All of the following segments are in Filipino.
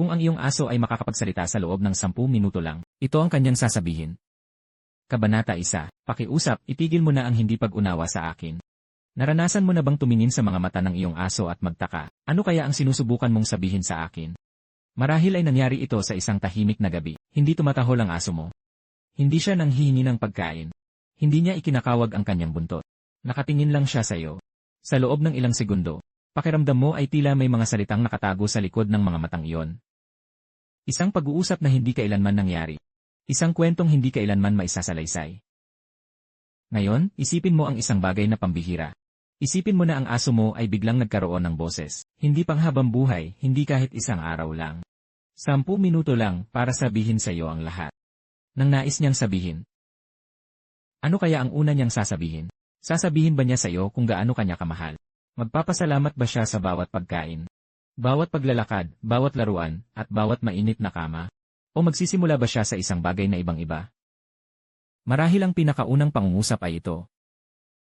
Kung ang iyong aso ay makakapagsalita sa loob ng 10 minuto lang, ito ang kanyang sasabihin. Kabanata 1. Pakiusap, itigil mo na ang hindi pag-unawa sa akin. Naranasan mo na bang tumingin sa mga mata ng iyong aso at magtaka, ano kaya ang sinusubukan mong sabihin sa akin? Marahil ay nangyari ito sa isang tahimik na gabi, hindi tumatahol ang aso mo. Hindi siya nanghihingi ng pagkain. Hindi niya ikinakawag ang kanyang buntot. Nakatingin lang siya sa iyo. Sa loob ng ilang segundo, pakiramdam mo ay tila may mga salitang nakatago sa likod ng mga matang iyon. Isang pag-uusap na hindi kailanman nangyari. Isang kwentong hindi kailanman maisasalaysay. Ngayon, isipin mo ang isang bagay na pambihira. Isipin mo na ang aso mo ay biglang nagkaroon ng boses. Hindi panghabang buhay, hindi kahit isang araw lang. 10 minuto lang para sabihin sa iyo ang lahat. Nang nais niyang sabihin. Ano kaya ang una niyang sasabihin? Sasabihin ba niya sa iyo kung gaano kanya kamahal? Magpapasalamat ba siya sa bawat pagkain? Bawat paglalakad, bawat laruan, at bawat mainit na kama? O magsisimula ba siya sa isang bagay na ibang-iba? Marahil ang pinakaunang pangungusap ay ito.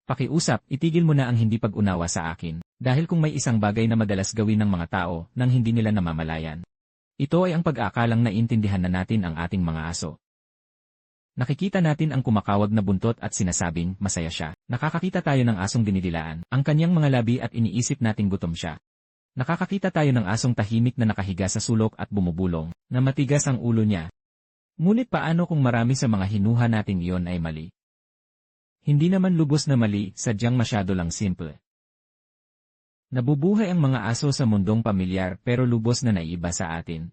Pakiusap, itigil mo na ang hindi pag-unawa sa akin, dahil kung may isang bagay na madalas gawin ng mga tao nang hindi nila namamalayan. Ito ay ang pag-aakalang naiintindihan na natin ang ating mga aso. Nakikita natin ang kumakawag na buntot at sinasabing, masaya siya. Nakakakita tayo ng asong dinidilaan, ang kanyang mga labi at iniisip nating gutom siya. Nakakakita tayo ng asong tahimik na nakahiga sa sulok at bumubulong, na matigas ang ulo niya. Ngunit paano kung marami sa mga hinuha nating iyon ay mali? Hindi naman lubos na mali, sadyang masyado lang simple. Nabubuhay ang mga aso sa mundong pamilyar pero lubos na naiiba sa atin.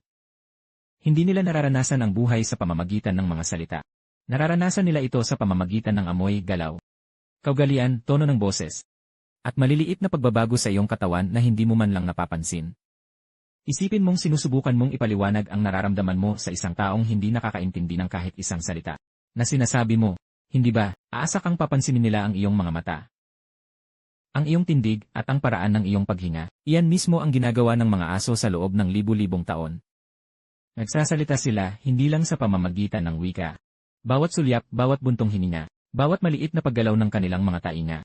Hindi nila nararanasan ang buhay sa pamamagitan ng mga salita. Nararanasan nila ito sa pamamagitan ng amoy, galaw, kaugalian, tono ng boses, at maliliit na pagbabago sa iyong katawan na hindi mo man lang napapansin. Isipin mong sinusubukan mong ipaliwanag ang nararamdaman mo sa isang taong hindi nakakaintindi ng kahit isang salita. Na sinasabi mo, hindi ba, aasa kang papansinin nila ang iyong mga mata? Ang iyong tindig at ang paraan ng iyong paghinga, iyan mismo ang ginagawa ng mga aso sa loob ng libu-libong taon. Nagsasalita sila hindi lang sa pamamagitan ng wika. Bawat sulyap, bawat buntong hininga, bawat maliit na paggalaw ng kanilang mga tainga,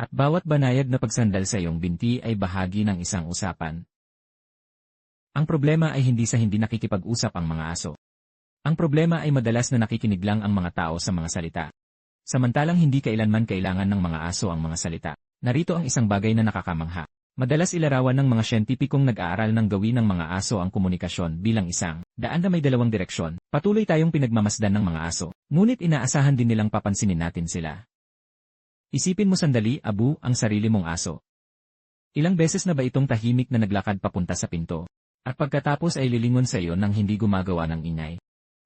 at bawat banayad na pagsandal sa iyong binti ay bahagi ng isang usapan. Ang problema ay hindi sa hindi nakikipag-usap ang mga aso. Ang problema ay madalas na nakikinig lang ang mga tao sa mga salita. Samantalang hindi kailanman kailangan ng mga aso ang mga salita. Narito ang isang bagay na nakakamangha. Madalas ilarawan ng mga siyentipikong nag-aaral ng gawin ng mga aso ang komunikasyon bilang isang daan na may dalawang direksyon. Patuloy tayong pinagmamasdan ng mga aso, ngunit inaasahan din nilang papansinin natin sila. Isipin mo sandali, Abu, ang sarili mong aso. Ilang beses na ba itong tahimik na naglakad papunta sa pinto? At pagkatapos ay lilingon sa iyo nang hindi gumagawa ng ingay.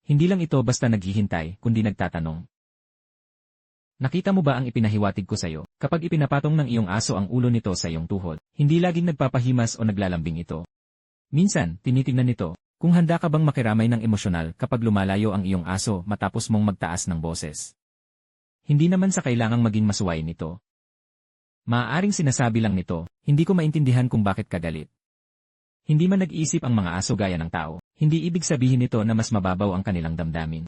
Hindi lang ito basta naghihintay, kundi nagtatanong. Nakita mo ba ang ipinahiwatig ko sa iyo? Kapag ipinapatong ng iyong aso ang ulo nito sa iyong tuhod, hindi laging nagpapahimas o naglalambing ito. Minsan, tinitingnan nito, kung handa ka bang makiramay ng emosyonal kapag lumalayo ang iyong aso matapos mong magtaas ng boses. Hindi naman sa kailangang maging masuwayin nito. Maaaring sinasabi lang nito, hindi ko maintindihan kung bakit ka galit. Hindi man nag-iisip ang mga aso gaya ng tao, hindi ibig sabihin nito na mas mababaw ang kanilang damdamin.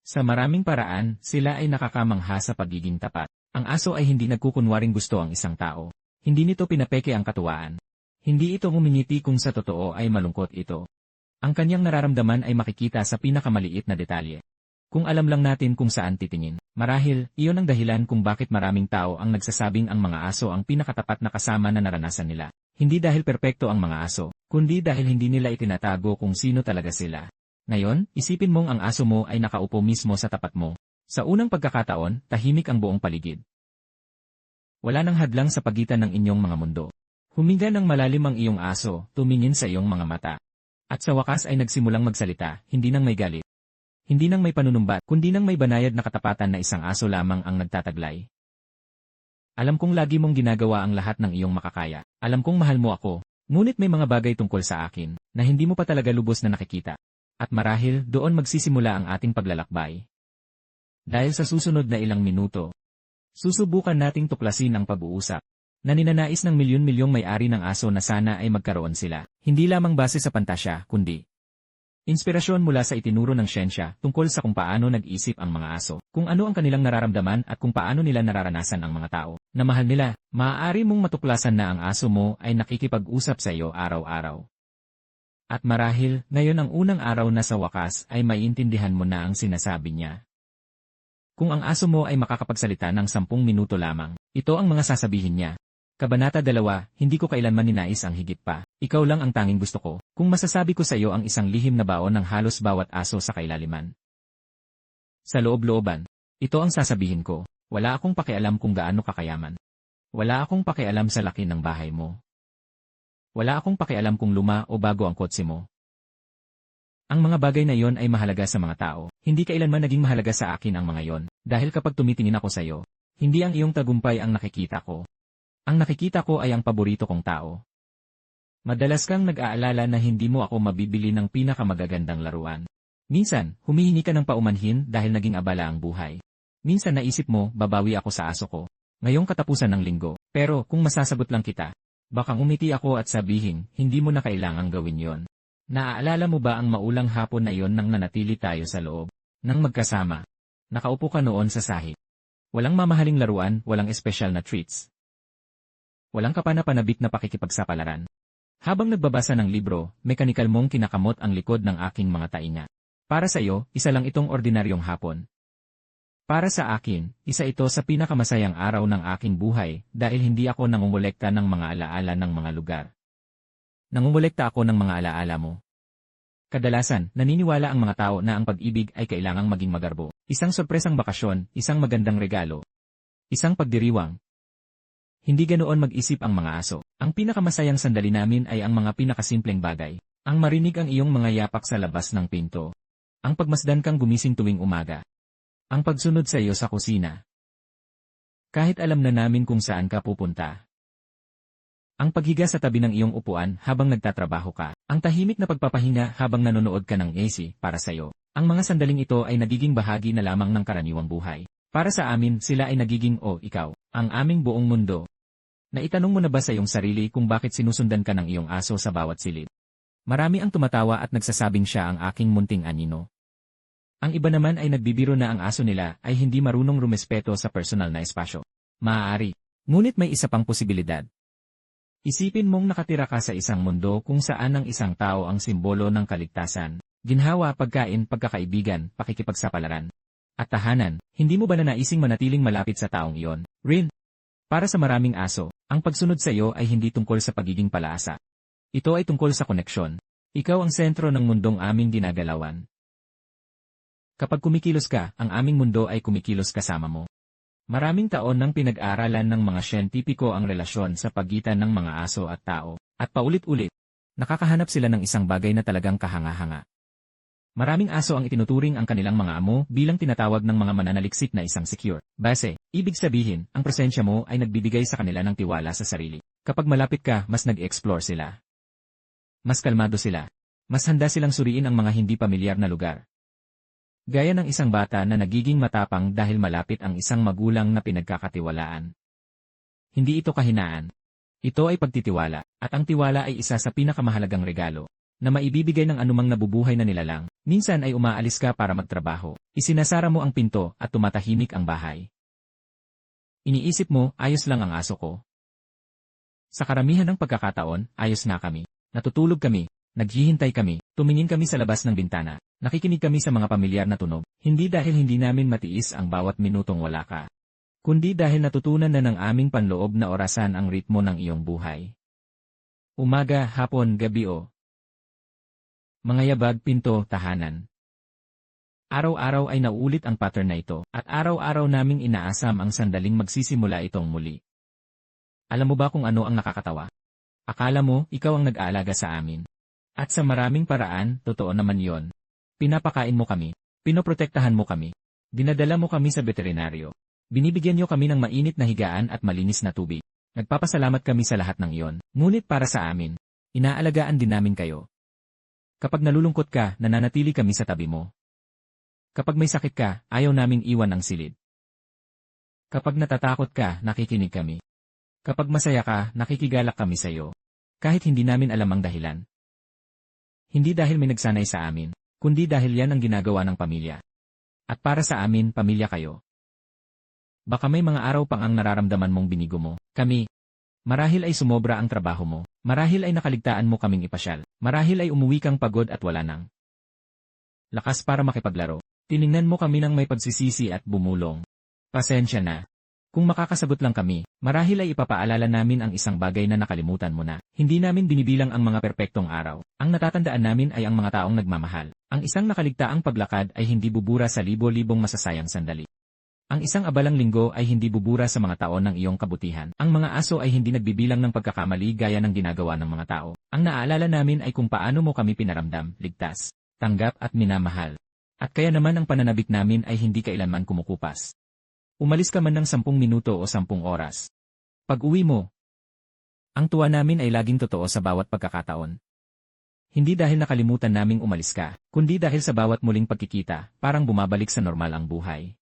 Sa maraming paraan, sila ay nakakamangha sa pagiging tapat. Ang aso ay hindi nagkukunwaring gusto ang isang tao. Hindi nito pinapeke ang katuwaan. Hindi ito ngumingiti kung sa totoo ay malungkot ito. Ang kanyang nararamdaman ay makikita sa pinakamaliit na detalye. Kung alam lang natin kung saan titingin, marahil, iyon ang dahilan kung bakit maraming tao ang nagsasabing ang mga aso ang pinakatapat na kasama na naranasan nila. Hindi dahil perpekto ang mga aso, kundi dahil hindi nila itinatago kung sino talaga sila. Ngayon, isipin mong ang aso mo ay nakaupo mismo sa tapat mo. Sa unang pagkakataon, tahimik ang buong paligid. Wala nang hadlang sa pagitan ng inyong mga mundo. Huminga ng malalim ang iyong aso, tumingin sa iyong mga mata. At sa wakas ay nagsimulang magsalita, hindi nang may galit. Hindi nang may panunumbat, kundi nang may banayad na katapatan na isang aso lamang ang nagtataglay. Alam kong lagi mong ginagawa ang lahat ng iyong makakaya. Alam kong mahal mo ako, ngunit may mga bagay tungkol sa akin na hindi mo pa talaga lubos na nakikita. At marahil, doon magsisimula ang ating paglalakbay. Dahil sa susunod na ilang minuto, susubukan nating tuklasin ang pag-uusap na ninanais ng milyon-milyong may-ari ng aso na sana ay magkaroon sila, hindi lamang base sa pantasya, kundi inspirasyon mula sa itinuro ng siyensya tungkol sa kung paano nag-isip ang mga aso, kung ano ang kanilang nararamdaman at kung paano nila nararanasan ang mga tao na mahal nila. Maaari mong matuklasan na ang aso mo ay nakikipag-usap sa iyo araw-araw. At marahil, ngayon ang unang araw na sa wakas ay maiintindihan mo na ang sinasabi niya. Kung ang aso mo ay makakapagsalita ng 10 minuto lamang, ito ang mga sasabihin niya. Kabanata 2, hindi ko kailanman ninais ang higit pa. Ikaw lang ang tanging gusto ko. Kung masasabi ko sa iyo ang isang lihim na baon ng halos bawat aso sa kailaliman. Sa loob-looban, ito ang sasabihin ko. Wala akong pakialam kung gaano kakayaman. Wala akong pakialam sa laki ng bahay mo. Wala akong pakialam kung luma o bago ang kotse mo. Ang mga bagay na yon ay mahalaga sa mga tao. Hindi kailanman naging mahalaga sa akin ang mga yon. Dahil kapag tumitingin ako sa iyo, hindi ang iyong tagumpay ang nakikita ko. Ang nakikita ko ay ang paborito kong tao. Madalas kang nag-aalala na hindi mo ako mabibili ng pinakamagagandang laruan. Minsan, humihingi ka ng paumanhin dahil naging abala ang buhay. Minsan naisip mo, babawi ako sa aso ko. Ngayong katapusan ng linggo. Pero, kung masasagot lang kita, baka umiti ako at sabihin, hindi mo na kailangang gawin yon. Naaalala mo ba ang maulang hapon na yon nang nanatili tayo sa loob? Nang magkasama. Nakaupo ka noon sa sahig. Walang mamahaling laruan, walang espesyal na treats. Walang kapana-panabik na pakikipagsapalaran. Habang nagbabasa ng libro, mekanikal mong kinakamot ang likod ng aking mga tainga. Para sa iyo, isa lang itong ordinaryong hapon. Para sa akin, isa ito sa pinakamasayang araw ng aking buhay dahil hindi ako nangungulekta ng mga alaala ng mga lugar. Nangungulekta ako ng mga alaala mo. Kadalasan, naniniwala ang mga tao na ang pag-ibig ay kailangang maging magarbo. Isang sorpresang bakasyon, isang magandang regalo, isang pagdiriwang. Hindi ganoon mag-isip ang mga aso. Ang pinakamasayang sandali namin ay ang mga pinakasimpleng bagay. Ang marinig ang iyong mga yapak sa labas ng pinto. Ang pagmasdan kang gumising tuwing umaga. Ang pagsunod sa iyo sa kusina. Kahit alam na namin kung saan ka pupunta. Ang paghiga sa tabi ng iyong upuan habang nagtatrabaho ka. Ang tahimik na pagpapahinga habang nanonood ka ng AC para sa iyo. Ang mga sandaling ito ay nagiging bahagi na lamang ng karaniwang buhay. Para sa amin, sila ay nagiging ikaw, ang aming buong mundo. Naitanong mo na ba sa iyong sarili kung bakit sinusundan ka ng iyong aso sa bawat silid? Marami ang tumatawa at nagsasabing siya ang aking munting anino. Ang iba naman ay nagbibiro na ang aso nila ay hindi marunong rumespeto sa personal na espasyo. Maaari. Ngunit may isa pang posibilidad. Isipin mong nakatira ka sa isang mundo kung saan ang isang tao ang simbolo ng kaligtasan, ginhawa, pagkain, pagkakaibigan, pakikipagsapalaran, at tahanan. Hindi mo ba nanaising manatiling malapit sa taong iyon? Rin. Para sa maraming aso, ang pagsunod sa iyo ay hindi tungkol sa pagiging palaasa. Ito ay tungkol sa koneksyon. Ikaw ang sentro ng mundong aming ginagalawan. Kapag kumikilos ka, ang aming mundo ay kumikilos kasama mo. Maraming taon nang pinag-aralan ng mga siyentipiko ang relasyon sa pagitan ng mga aso at tao, at paulit-ulit, nakakahanap sila ng isang bagay na talagang kahanga-hanga. Maraming aso ang itinuturing ang kanilang mga amo bilang tinatawag ng mga mananaliksik na isang secure base. Ibig sabihin, ang presensya mo ay nagbibigay sa kanila ng tiwala sa sarili. Kapag malapit ka, mas nag-explore sila. Mas kalmado sila. Mas handa silang suriin ang mga hindi pamilyar na lugar. Gaya ng isang bata na nagiging matapang dahil malapit ang isang magulang na pinagkakatiwalaan. Hindi ito kahinaan. Ito ay pagtitiwala, at ang tiwala ay isa sa pinakamahalagang regalo na maibibigay ng anumang nabubuhay na nilalang. Minsan ay umaalis ka para magtrabaho. Isinasara mo ang pinto at tumatahimik ang bahay. Iniisip mo, ayos lang ang aso ko. Sa karamihan ng pagkakataon, ayos nga kami. Natutulog kami, naghihintay kami, tumingin kami sa labas ng bintana, nakikinig kami sa mga pamilyar na tunog, hindi dahil hindi namin matiis ang bawat minutong wala ka, kundi dahil natutunan na ng aming panloob na orasan ang ritmo ng iyong buhay. Umaga, hapon, gabi mga yabag, pinto, tahanan. Araw-araw ay nauulit ang pattern na ito, at araw-araw naming inaasam ang sandaling magsisimula itong muli. Alam mo ba kung ano ang nakakatawa? Akala mo, ikaw ang nag-aalaga sa amin. At sa maraming paraan, totoo naman yon. Pinapakain mo kami, pinoprotektahan mo kami, dinadala mo kami sa veterinaryo, binibigyan niyo kami ng mainit na higaan at malinis na tubig. Nagpapasalamat kami sa lahat ng iyon, ngunit para sa amin, inaalagaan din namin kayo. Kapag nalulungkot ka, nananatili kami sa tabi mo. Kapag may sakit ka, ayaw naming iwan ang silid. Kapag natatakot ka, nakikinig kami. Kapag masaya ka, nakikigalak kami sa iyo. Kahit hindi namin alam ang dahilan. Hindi dahil may nagsanay sa amin, kundi dahil yan ang ginagawa ng pamilya. At para sa amin, pamilya kayo. Baka may mga araw pang ang nararamdaman mong binigo mo. Kami. Marahil ay sumobra ang trabaho mo. Marahil ay nakaligtaan mo kaming ipasyal. Marahil ay umuwi kang pagod at wala nang lakas para makipaglaro. Tiningnan mo kami ng may pagsisisi at bumulong. Pasensya na. Kung makakasagot lang kami, marahil ay ipapaalala namin ang isang bagay na nakalimutan mo na. Hindi namin binibilang ang mga perpektong araw. Ang natatandaan namin ay ang mga taong nagmamahal. Ang isang nakaligtaang paglakad ay hindi bubura sa libo-libong masasayang sandali. Ang isang abalang linggo ay hindi bubura sa mga taon ng iyong kabutihan. Ang mga aso ay hindi nagbibilang ng pagkakamali gaya ng ginagawa ng mga tao. Ang naaalala namin ay kung paano mo kami pinaramdam, ligtas, tanggap at minamahal. At kaya naman ang pananabik namin ay hindi kailanman kumukupas. Umalis ka man ng 10 minuto o 10 oras. Pag-uwi mo, ang tuwa namin ay laging totoo sa bawat pagkakataon. Hindi dahil nakalimutan naming umalis ka, kundi dahil sa bawat muling pagkikita, parang bumabalik sa normal ang buhay.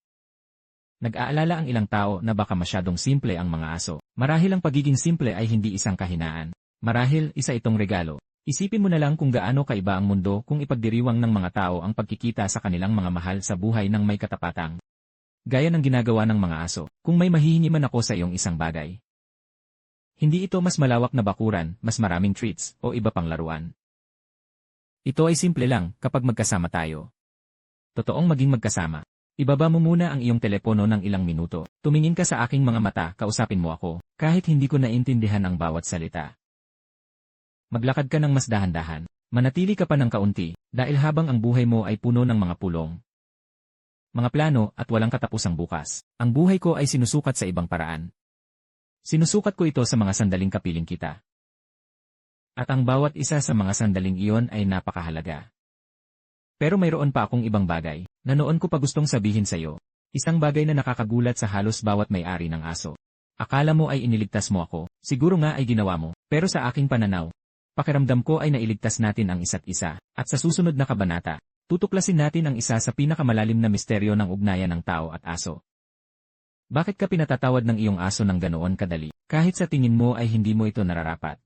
Nag-aalala ang ilang tao na baka masyadong simple ang mga aso. Marahil ang pagiging simple ay hindi isang kahinaan. Marahil isa itong regalo. Isipin mo na lang kung gaano kaiba ang mundo kung ipagdiriwang ng mga tao ang pagkikita sa kanilang mga mahal sa buhay ng may katapatang. Gaya ng ginagawa ng mga aso, kung may mahihingi man ako sa iyong isang bagay. Hindi ito mas malawak na bakuran, mas maraming treats, o iba pang laruan. Ito ay simple lang kapag magkasama tayo. Totoong maging magkasama. Ibaba mo muna ang iyong telepono ng ilang minuto. Tumingin ka sa aking mga mata, kausapin mo ako, kahit hindi ko naintindihan ang bawat salita. Maglakad ka ng mas dahan-dahan. Manatili ka pa ng kaunti, dahil habang ang buhay mo ay puno ng mga pulong, mga plano at walang katapusang bukas. Ang buhay ko ay sinusukat sa ibang paraan. Sinusukat ko ito sa mga sandaling kapiling kita. At ang bawat isa sa mga sandaling iyon ay napakahalaga. Pero mayroon pa akong ibang bagay na noon ko pa gustong sabihin sa iyo. Isang bagay na nakakagulat sa halos bawat may-ari ng aso. Akala mo ay iniligtas mo ako, siguro nga ay ginawa mo, pero sa aking pananaw, pakiramdam ko ay nailigtas natin ang isa't isa, at sa susunod na kabanata, tutuklasin natin ang isa sa pinakamalalim na misteryo ng ugnayan ng tao at aso. Bakit ka pinatatawad ng iyong aso ng ganoon kadali, kahit sa tingin mo ay hindi mo ito nararapat?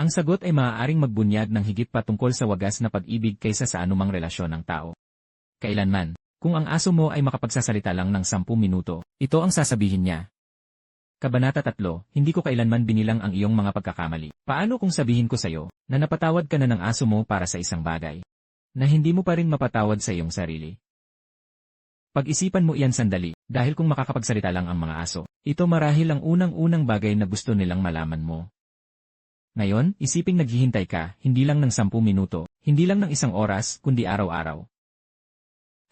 Ang sagot ay maaaring magbunyag ng higit pa tungkol sa wagas na pag-ibig kaysa sa anumang relasyon ng tao. Kailanman, kung ang aso mo ay makapagsasalita lang ng 10 minuto, ito ang sasabihin niya. Kabanata 3, hindi ko kailanman binilang ang iyong mga pagkakamali. Paano kung sabihin ko sa iyo na napatawad ka na ng aso mo para sa isang bagay na hindi mo pa rin mapatawad sa iyong sarili? Pag-isipan mo iyan sandali, dahil kung makakapagsalita lang ang mga aso, ito marahil ang unang-unang bagay na gusto nilang malaman mo. Ngayon, isiping naghihintay ka, hindi lang ng 10 minuto, hindi lang ng 1 oras, kundi araw-araw.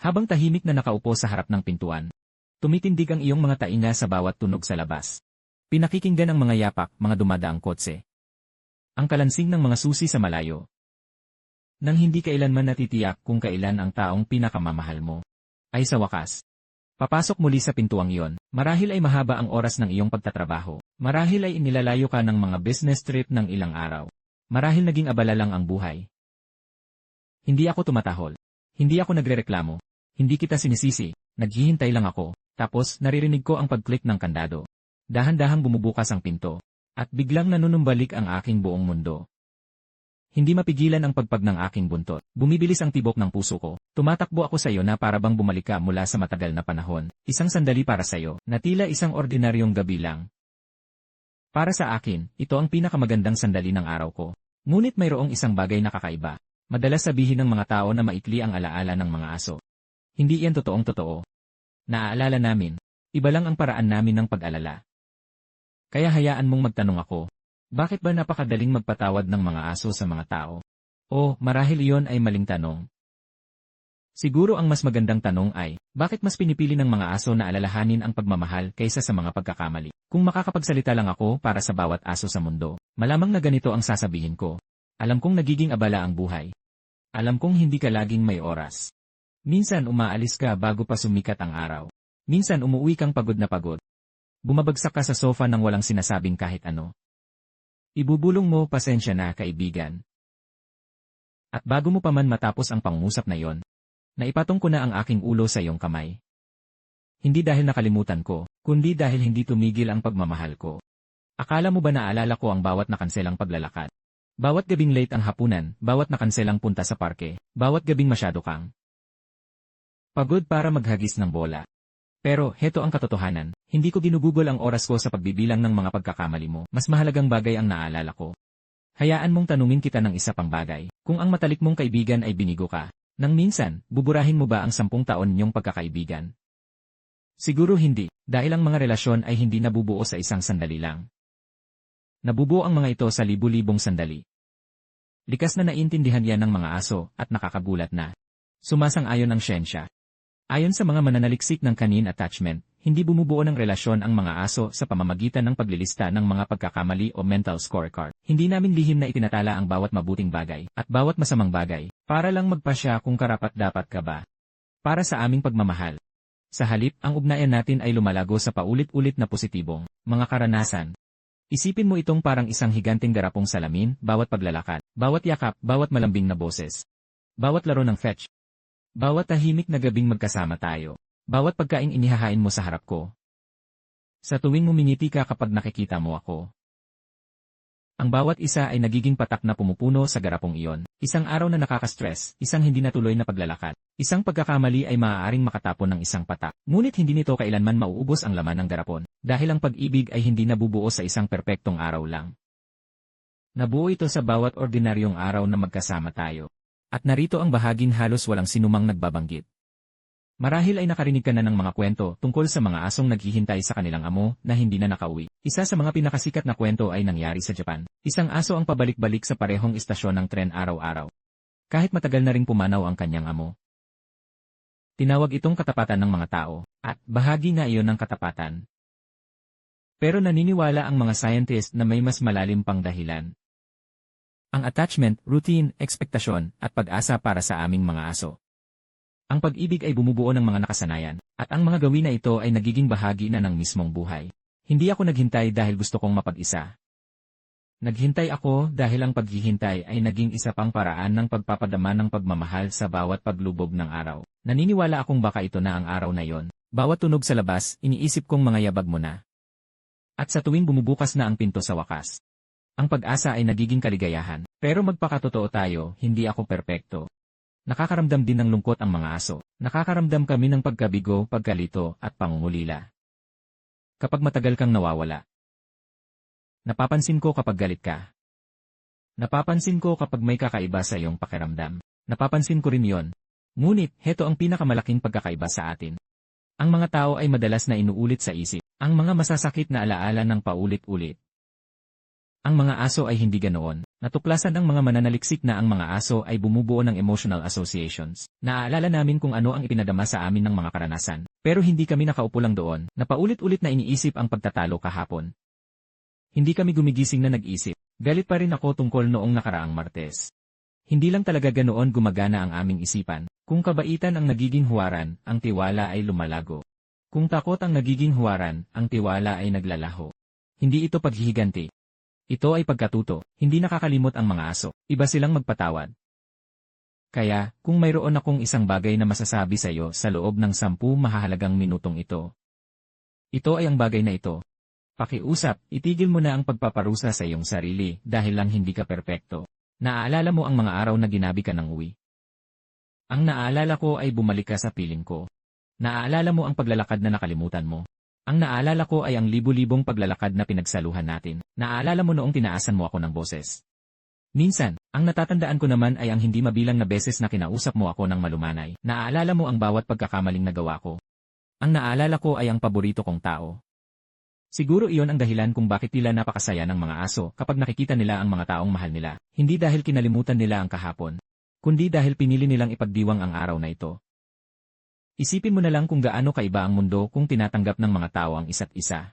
Habang tahimik na nakaupo sa harap ng pintuan, tumitindig ang iyong mga tainga sa bawat tunog sa labas. Pinakikinggan ang mga yapak, mga dumadaang kotse. Ang kalansing ng mga susi sa malayo. Nang hindi kailanman natitiyak kung kailan ang taong pinakamamahal mo ay sa wakas papasok muli sa pintuang iyon. Marahil ay mahaba ang oras ng iyong pagtatrabaho. Marahil ay inilalayo ka ng mga business trip ng ilang araw. Marahil naging abala lang ang buhay. Hindi ako tumatahol. Hindi ako nagrereklamo. Hindi kita sinisisi. Naghihintay lang ako. Tapos naririnig ko ang pag-click ng kandado. Dahan-dahang bumubukas ang pinto. At biglang nanunumbalik ang aking buong mundo. Hindi mapigilan ang pagpag ng aking buntot. Bumibilis ang tibok ng puso ko. Tumatakbo ako sa iyo na para bang bumalik ka mula sa matagal na panahon. Isang sandali para sa iyo, na tila isang ordinaryong gabi lang. Para sa akin, ito ang pinakamagandang sandali ng araw ko. Ngunit mayroong isang bagay na kakaiba. Madalas sabihin ng mga tao na maikli ang alaala ng mga aso. Hindi iyan totoong totoo. Naaalala namin. Iba lang ang paraan namin ng pag-alala. Kaya hayaan mong magtanong ako. Bakit ba napakadaling magpatawad ng mga aso sa mga tao? O, marahil iyon ay maling tanong. Siguro ang mas magandang tanong ay, bakit mas pinipili ng mga aso na alalahanin ang pagmamahal kaysa sa mga pagkakamali? Kung makakapagsalita lang ako para sa bawat aso sa mundo, malamang na ganito ang sasabihin ko. Alam kong nagiging abala ang buhay. Alam kong hindi ka laging may oras. Minsan umaalis ka bago pa sumikat ang araw. Minsan umuwi kang pagod na pagod. Bumabagsak ka sa sofa nang walang sinasabing kahit ano. Ibubulong mo, pasensya na kaibigan. At bago mo pa man matapos ang pangungusap na yon, naipatong ko na ang aking ulo sa iyong kamay. Hindi dahil nakalimutan ko, kundi dahil hindi tumigil ang pagmamahal ko. Akala mo ba naalala ko ang bawat nakanselang paglalakad? Bawat gabing late ang hapunan, bawat nakanselang punta sa parke, bawat gabing masyado kang pagod para maghagis ng bola. Pero heto ang katotohanan, Hindi ko ginugugol ang oras ko sa pagbibilang ng mga pagkakamali mo. Mas mahalagang bagay ang naalala ko. Hayaan mong tanungin kita ng isa pang bagay. Kung ang matalik mong kaibigan ay binigo ka, nang minsan, buburahin mo ba ang 10 taon niyong pagkakaibigan? Siguro hindi, dahil ang mga relasyon ay hindi nabubuo sa isang sandali lang. Nabubuo ang mga ito sa libu-libong sandali. Likas na naiintindihan yan ng mga aso at nakakagulat na. Sumasang-ayon ang siyensya. Ayon sa mga mananaliksik ng canine attachment, hindi bumubuo ng relasyon ang mga aso sa pamamagitan ng paglilista ng mga pagkakamali o mental scorecard. Hindi namin lihim na itinatala ang bawat mabuting bagay at bawat masamang bagay para lang magpasya kung karapat-dapat ka ba. Para sa aming pagmamahal. Sa halip, ang ugnayan natin ay lumalago sa paulit-ulit na positibong mga karanasan. Isipin mo itong parang isang higanting garapong salamin, bawat paglalakad, bawat yakap, bawat malambing na boses, bawat laro ng fetch, bawat tahimik na gabing magkasama tayo. Bawat pagkaing inihahain mo sa harap ko. Sa tuwing mumingiti ka kapag nakikita mo ako. Ang bawat isa ay nagiging patak na pumupuno sa garapong iyon. Isang araw na nakaka-stress, isang hindi natuloy na paglalakad. Isang pagkakamali ay maaaring makatapon ng isang patak. Ngunit hindi nito kailanman mauubos ang laman ng garapon. Dahil ang pag-ibig ay hindi nabubuo sa isang perpektong araw lang. Nabuo ito sa bawat ordinaryong araw na magkasama tayo. At narito ang bahaging halos walang sinumang nagbabanggit. Marahil ay nakarinig ka na ng mga kwento tungkol sa mga asong naghihintay sa kanilang amo na hindi na nakauwi. Isa sa mga pinakasikat na kwento ay nangyari sa Japan. Isang aso ang pabalik-balik sa parehong istasyon ng tren araw-araw. Kahit matagal na ring pumanaw ang kanyang amo. Tinawag itong katapatan ng mga tao, at bahagi nga iyon ng katapatan. Pero naniniwala ang mga scientist na may mas malalim pang dahilan. Ang attachment, routine, ekspektasyon, at pag-asa para sa aming mga aso. Ang pag-ibig ay bumubuo ng mga nakasanayan, at ang mga gawin na ito ay nagiging bahagi na ng mismong buhay. Hindi ako naghintay dahil gusto kong mapag-isa. Naghintay ako dahil ang paghihintay ay naging isa pang paraan ng pagpapadama ng pagmamahal sa bawat paglubog ng araw. Naniniwala akong baka ito na ang araw na yon. Bawat tunog sa labas, iniisip kong mga yabag mo na. At sa tuwing bumubukas na ang pinto sa wakas. Ang pag-asa ay nagiging kaligayahan. Pero magpakatotoo tayo, hindi ako perpekto. Nakakaramdam din ng lungkot ang mga aso. Nakakaramdam kami ng pagkabigo, pagkalito, at pangungulila. Kapag matagal kang nawawala. Napapansin ko kapag galit ka. Napapansin ko kapag may kakaiba sa iyong pakiramdam. Napapansin ko rin yon. Ngunit, heto ang pinakamalaking pagkakaiba sa atin. Ang mga tao ay madalas na inuulit sa isip. Ang mga masasakit na alaala ng paulit-ulit. Ang mga aso ay hindi ganoon. Natuklasan ng mga mananaliksik na ang mga aso ay bumubuo ng emotional associations. Naaalala namin kung ano ang ipinadama sa amin ng mga karanasan. Pero hindi kami nakaupo lang doon, na paulit-ulit na iniisip ang pagtatalo kahapon. Hindi kami gumigising na nag-isip. Galit pa rin ako tungkol noong nakaraang Martes. Hindi lang talaga ganoon gumagana ang aming isipan. Kung kabaitan ang nagiging huwaran, ang tiwala ay lumalago. Kung takot ang nagiging huwaran, ang tiwala ay naglalaho. Hindi ito paghihiganti. Ito ay pagkatuto, hindi nakakalimot ang mga aso, iba silang magpatawad. Kaya, kung mayroon akong isang bagay na masasabi sa iyo sa loob ng 10 mahahalagang minutong ito. Ito ay ang bagay na ito. Pakiusap, itigil mo na ang pagpaparusa sa iyong sarili dahil lang hindi ka perpekto. Naaalala mo ang mga araw na ginabi ka ng uwi. Ang naaalala ko ay bumalik ka sa piling ko. Naaalala mo ang paglalakad na nakalimutan mo. Ang naalala ko ay ang libu-libong paglalakad na pinagsaluhan natin. Naaalala mo noong tinaasan mo ako ng boses. Minsan, ang natatandaan ko naman ay ang hindi mabilang na beses na kinausap mo ako ng malumanay. Naaalala mo ang bawat pagkakamaling nagawa ko. Ang naalala ko ay ang paborito kong tao. Siguro iyon ang dahilan kung bakit tila napakasaya ng mga aso kapag nakikita nila ang mga taong mahal nila. Hindi dahil kinalimutan nila ang kahapon, kundi dahil pinili nilang ipagdiwang ang araw na ito. Isipin mo na lang kung gaano kaiba ang mundo kung tinatanggap ng mga tao ang isa't isa.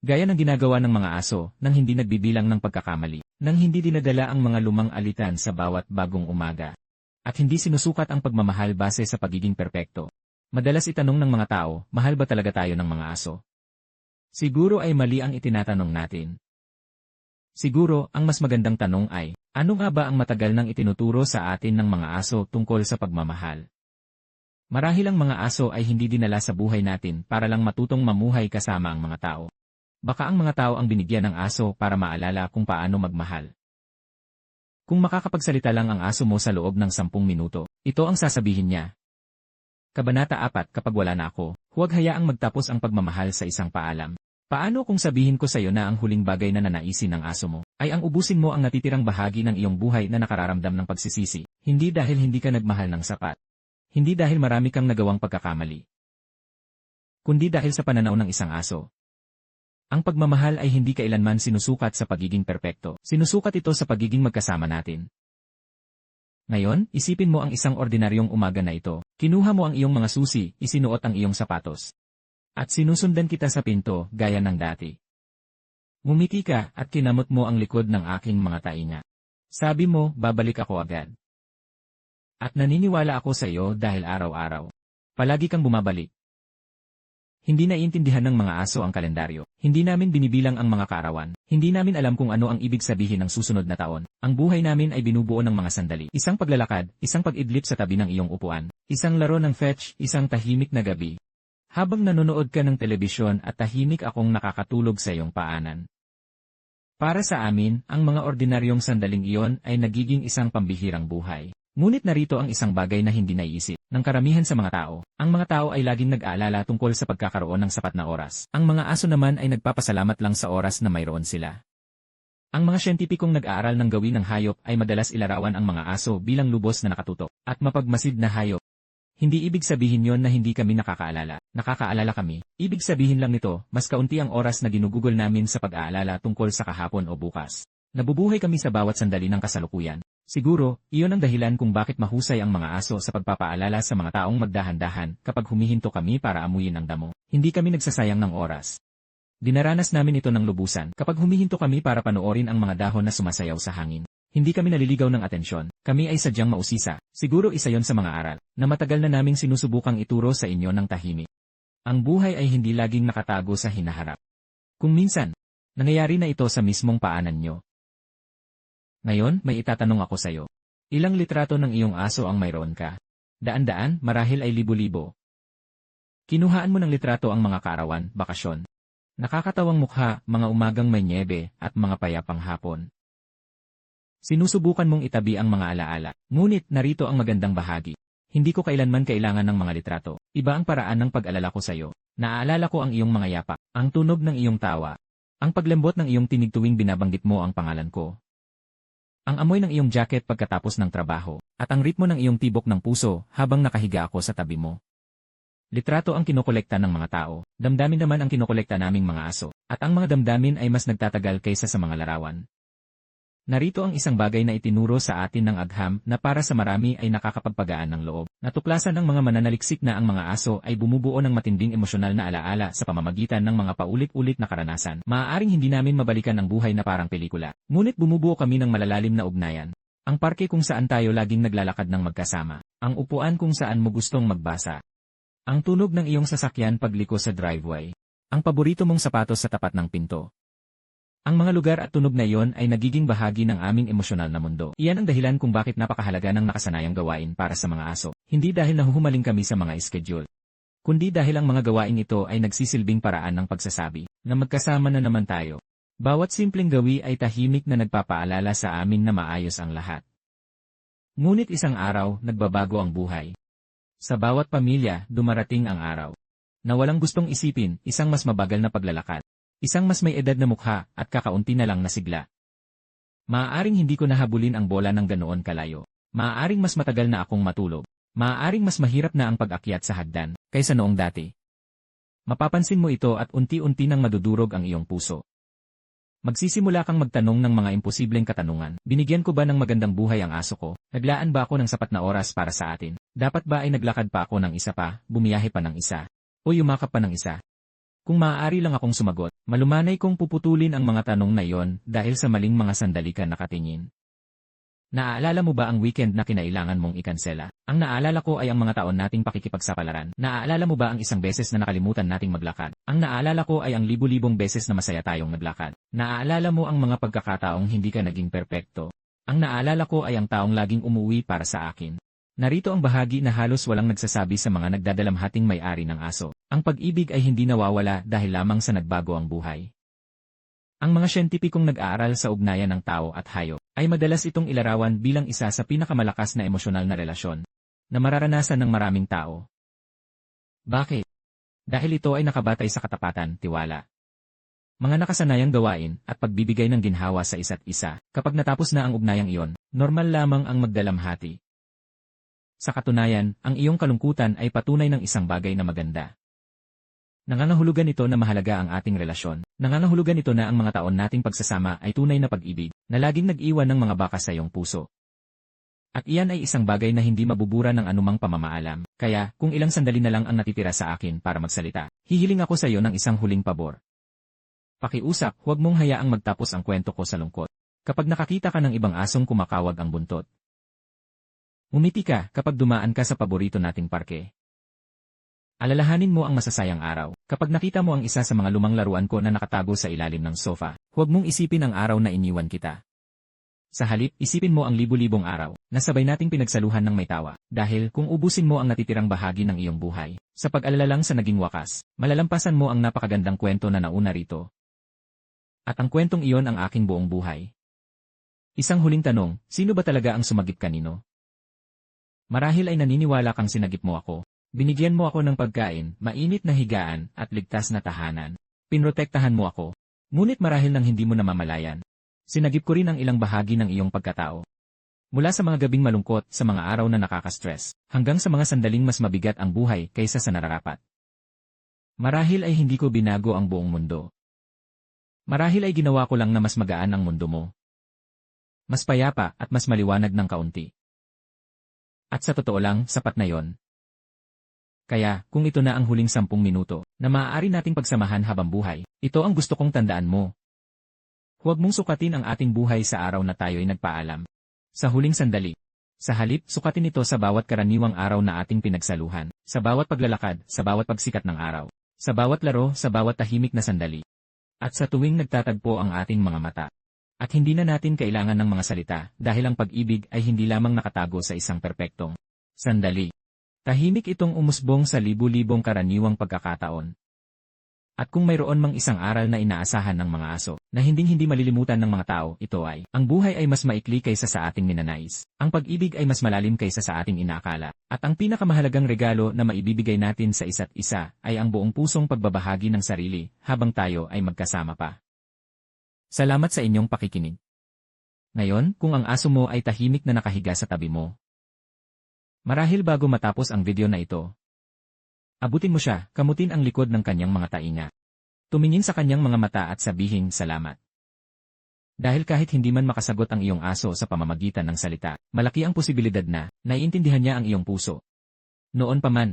Gaya ng ginagawa ng mga aso, nang hindi nagbibilang ng pagkakamali, nang hindi dinadala ang mga lumang alitan sa bawat bagong umaga, at hindi sinusukat ang pagmamahal base sa pagiging perpekto. Madalas itanong ng mga tao, mahal ba talaga tayo ng mga aso? Siguro ay mali ang itinatanong natin. Siguro, ang mas magandang tanong ay, ano nga ba ang matagal nang itinuturo sa atin ng mga aso tungkol sa pagmamahal? Marahil ang mga aso ay hindi dinala sa buhay natin para lang matutong mamuhay kasama ang mga tao. Baka ang mga tao ang binigyan ng aso para maalala kung paano magmahal. Kung makakapagsalita lang ang aso mo sa loob ng 10 minuto, ito ang sasabihin niya. Kabanata 4 Kapag wala na ako, huwag hayaang magtapos ang pagmamahal sa isang paalam. Paano kung sabihin ko sa iyo na ang huling bagay na nanaisin ng aso mo ay ang ubusin mo ang natitirang bahagi ng iyong buhay na nakararamdam ng pagsisisi, hindi dahil hindi ka nagmahal ng sapat. Hindi dahil marami kang nagawang pagkakamali, kundi dahil sa pananaw ng isang aso. Ang pagmamahal ay hindi kailanman sinusukat sa pagiging perpekto. Sinusukat ito sa pagiging magkasama natin. Ngayon, isipin mo ang isang ordinaryong umaga na ito. Kinuha mo ang iyong mga susi, isinuot ang iyong sapatos. At sinusundan kita sa pinto, gaya ng dati. Ngumiti ka at kinamot mo ang likod ng aking mga tainga. Sabi mo, babalik ako agad. At naniniwala ako sa iyo dahil araw-araw. Palagi kang bumabalik. Hindi naiintindihan ng mga aso ang kalendaryo. Hindi namin binibilang ang mga kaarawan. Hindi namin alam kung ano ang ibig sabihin ng susunod na taon. Ang buhay namin ay binubuo ng mga sandali. Isang paglalakad, isang pag-idlip sa tabi ng iyong upuan. Isang laro ng fetch, isang tahimik na gabi. Habang nanonood ka ng telebisyon at tahimik akong nakakatulog sa iyong paanan. Para sa amin, ang mga ordinaryong sandaling iyon ay nagiging isang pambihirang buhay. Ngunit narito ang isang bagay na hindi naiisip ng karamihan sa mga tao. Ang mga tao ay laging nag-aalala tungkol sa pagkakaroon ng sapat na oras. Ang mga aso naman ay nagpapasalamat lang sa oras na mayroon sila. Ang mga siyentipikong nag-aaral ng gawin ng hayop ay madalas ilarawan ang mga aso bilang lubos na nakatutok at mapagmasid na hayop. Hindi ibig sabihin yon na hindi kami nakakaalala. Nakakaalala kami. Ibig sabihin lang nito, mas kaunti ang oras na ginugugol namin sa pag-aalala tungkol sa kahapon o bukas. Nabubuhay kami sa bawat sandali ng kasalukuyan. Siguro, iyon ang dahilan kung bakit mahusay ang mga aso sa pagpapaalala sa mga taong magdahan-dahan kapag humihinto kami para amuyin ang damo. Hindi kami nagsasayang ng oras. Dinaranas namin ito ng lubusan kapag humihinto kami para panoorin ang mga dahon na sumasayaw sa hangin. Hindi kami naliligaw ng atensyon. Kami ay sadyang mausisa. Siguro isa yon sa mga aral na matagal na naming sinusubukang ituro sa inyo ng tahimik. Ang buhay ay hindi laging nakatago sa hinaharap. Kung minsan, nangyayari na ito sa mismong paanan nyo. Ngayon, may itatanong ako sa iyo. Ilang litrato ng iyong aso ang mayroon ka? Daan-daan, marahil ay libo-libo. Kinuhaan mo ng litrato ang mga kaarawan, bakasyon. Nakakatawang mukha, mga umagang may nyebe, at mga payapang hapon. Sinusubukan mong itabi ang mga alaala. Ngunit, narito ang magandang bahagi. Hindi ko kailanman kailangan ng mga litrato. Iba ang paraan ng pag-alala ko sa iyo. Naaalala ko ang iyong mga yapak, ang tunog ng iyong tawa, ang paglambot ng iyong tinig tuwing binabanggit mo ang pangalan ko. Ang amoy ng iyong jacket pagkatapos ng trabaho, at ang ritmo ng iyong tibok ng puso habang nakahiga ako sa tabi mo. Litrato ang kinokolekta ng mga tao, damdamin naman ang kinokolekta naming mga aso, at ang mga damdamin ay mas nagtatagal kaysa sa mga larawan. Narito ang isang bagay na itinuro sa atin ng agham na para sa marami ay nakakapagpagaan ng loob. Natuklasan ng mga mananaliksik na ang mga aso ay bumubuo ng matinding emosyonal na alaala sa pamamagitan ng mga paulit-ulit na karanasan. Maaaring hindi namin mabalikan ang buhay na parang pelikula. Ngunit bumubuo kami ng malalalim na ugnayan. Ang parke kung saan tayo laging naglalakad ng magkasama. Ang upuan kung saan mo gustong magbasa. Ang tunog ng iyong sasakyan pagliko sa driveway. Ang paborito mong sapatos sa tapat ng pinto. Ang mga lugar at tunog na iyon ay nagiging bahagi ng aming emosyonal na mundo. Iyan ang dahilan kung bakit napakahalaga ng nakasanayang gawain para sa mga aso. Hindi dahil nahuhumaling kami sa mga schedule, kundi dahil ang mga gawain ito ay nagsisilbing paraan ng pagsasabi na magkasama na naman tayo. Bawat simpleng gawi ay tahimik na nagpapaalala sa amin na maayos ang lahat. Ngunit isang araw, nagbabago ang buhay. Sa bawat pamilya, dumarating ang araw na walang gustong isipin, isang mas mabagal na paglalakad. Isang mas may edad na mukha at kakaunti na lang na sigla. Maaaring hindi ko nahabulin ang bola ng ganoon kalayo. Maaaring mas matagal na akong matulog. Maaaring mas mahirap na ang pag-akyat sa hagdan kaysa noong dati. Mapapansin mo ito at unti-unti nang madudurog ang iyong puso. Magsisimula kang magtanong ng mga imposibleng katanungan. Binigyan ko ba ng magandang buhay ang aso ko? Naglaan ba ako ng sapat na oras para sa atin? Dapat ba ay naglakad pa ako ng isa pa, bumiyahe pa ng isa, o yumakap pa ng isa? Kung maaari lang akong sumagot, malumanay kong puputulin ang mga tanong na iyon dahil sa maling mga sandali ka nakatingin. Naaalala mo ba ang weekend na kinailangan mong ikansela? Ang naalala ko ay ang mga taon nating pakikipagsapalaran. Naaalala mo ba ang isang beses na nakalimutan nating maglakad? Ang naalala ko ay ang libu-libong beses na masaya tayong naglakad. Naaalala mo ang mga pagkakataong hindi ka naging perpekto. Ang naalala ko ay ang taong laging umuwi para sa akin. Narito ang bahagi na halos walang nagsasabi sa mga nagdadalamhating may-ari ng aso. Ang pag-ibig ay hindi nawawala dahil lamang sa nagbago ang buhay. Ang mga siyentipikong nag-aaral sa ugnayan ng tao at hayop ay madalas itong ilarawan bilang isa sa pinakamalakas na emosyonal na relasyon na mararanasan ng maraming tao. Bakit? Dahil ito ay nakabatay sa katapatan, tiwala. Mga nakasanayang gawain at pagbibigay ng ginhawa sa isa't isa. Kapag natapos na ang ugnayang iyon, normal lamang ang magdalamhati. Sa katunayan, ang iyong kalungkutan ay patunay ng isang bagay na maganda. Nangangahulugan ito na mahalaga ang ating relasyon. Nangangahulugan ito na ang mga taon nating pagsasama ay tunay na pag-ibig, na laging nag-iwan ng mga bakas sa iyong puso. At iyan ay isang bagay na hindi mabubura ng anumang pamamaalam. Kaya, kung ilang sandali na lang ang natitira sa akin para magsalita, hihiling ako sa iyo ng isang huling pabor. Pakiusap, huwag mong hayaang magtapos ang kwento ko sa lungkot. Kapag nakakita ka ng ibang asong kumakawag ang buntot. Umiti ka kapag dumaan ka sa paborito nating parke. Alalahanin mo ang masasayang araw. Kapag nakita mo ang isa sa mga lumang laruan ko na nakatago sa ilalim ng sofa, huwag mong isipin ang araw na iniwan kita. Sa halip, isipin mo ang libu-libong araw na sabay nating pinagsaluhan ng may tawa. Dahil kung ubusin mo ang natitirang bahagi ng iyong buhay, sa pag-alala lang sa naging wakas, malalampasan mo ang napakagandang kwento na nauna rito. At ang kwentong iyon ang aking buong buhay. Isang huling tanong, sino ba talaga ang sumagip kanino? Marahil ay naniniwala kang sinagip mo ako. Binigyan mo ako ng pagkain, mainit na higaan, at ligtas na tahanan. Pinrotektahan mo ako. Ngunit marahil nang hindi mo namamalayan. Sinagip ko rin ang ilang bahagi ng iyong pagkatao. Mula sa mga gabing malungkot, sa mga araw na nakaka-stress, hanggang sa mga sandaling mas mabigat ang buhay kaysa sa nararapat. Marahil ay hindi ko binago ang buong mundo. Marahil ay ginawa ko lang na mas magaan ang mundo mo. Mas payapa at mas maliwanag ng kaunti. At sa totoo lang, sapat na yon. Kaya, kung ito na ang huling 10 minuto, na maaari nating pagsamahan habang buhay, ito ang gusto kong tandaan mo. Huwag mong sukatin ang ating buhay sa araw na tayo'y nagpaalam. Sa huling sandali. Sa halip, sukatin ito sa bawat karaniwang araw na ating pinagsaluhan, sa bawat paglalakad, sa bawat pagsikat ng araw, sa bawat laro, sa bawat tahimik na sandali. At sa tuwing nagtatagpo ang ating mga mata. At hindi na natin kailangan ng mga salita, dahil ang pag-ibig ay hindi lamang nakatago sa isang perpektong sandali. Tahimik itong umusbong sa libu-libong karaniwang pagkakataon. At kung mayroon mang isang aral na inaasahan ng mga aso, na hinding-hindi malilimutan ng mga tao, ito ay, ang buhay ay mas maikli kaysa sa ating ninanais. Ang pag-ibig ay mas malalim kaysa sa ating inaakala. At ang pinakamahalagang regalo na maibibigay natin sa isa't isa, ay ang buong pusong pagbabahagi ng sarili, habang tayo ay magkasama pa. Salamat sa inyong pakikinig. Ngayon, kung ang aso mo ay tahimik na nakahiga sa tabi mo, marahil bago matapos ang video na ito, abutin mo siya, kamutin ang likod ng kanyang mga tainga. Tumingin sa kanyang mga mata at sabihin salamat. Dahil kahit hindi man makasagot ang iyong aso sa pamamagitan ng salita, malaki ang posibilidad na naiintindihan niya ang iyong puso. Noon pa man,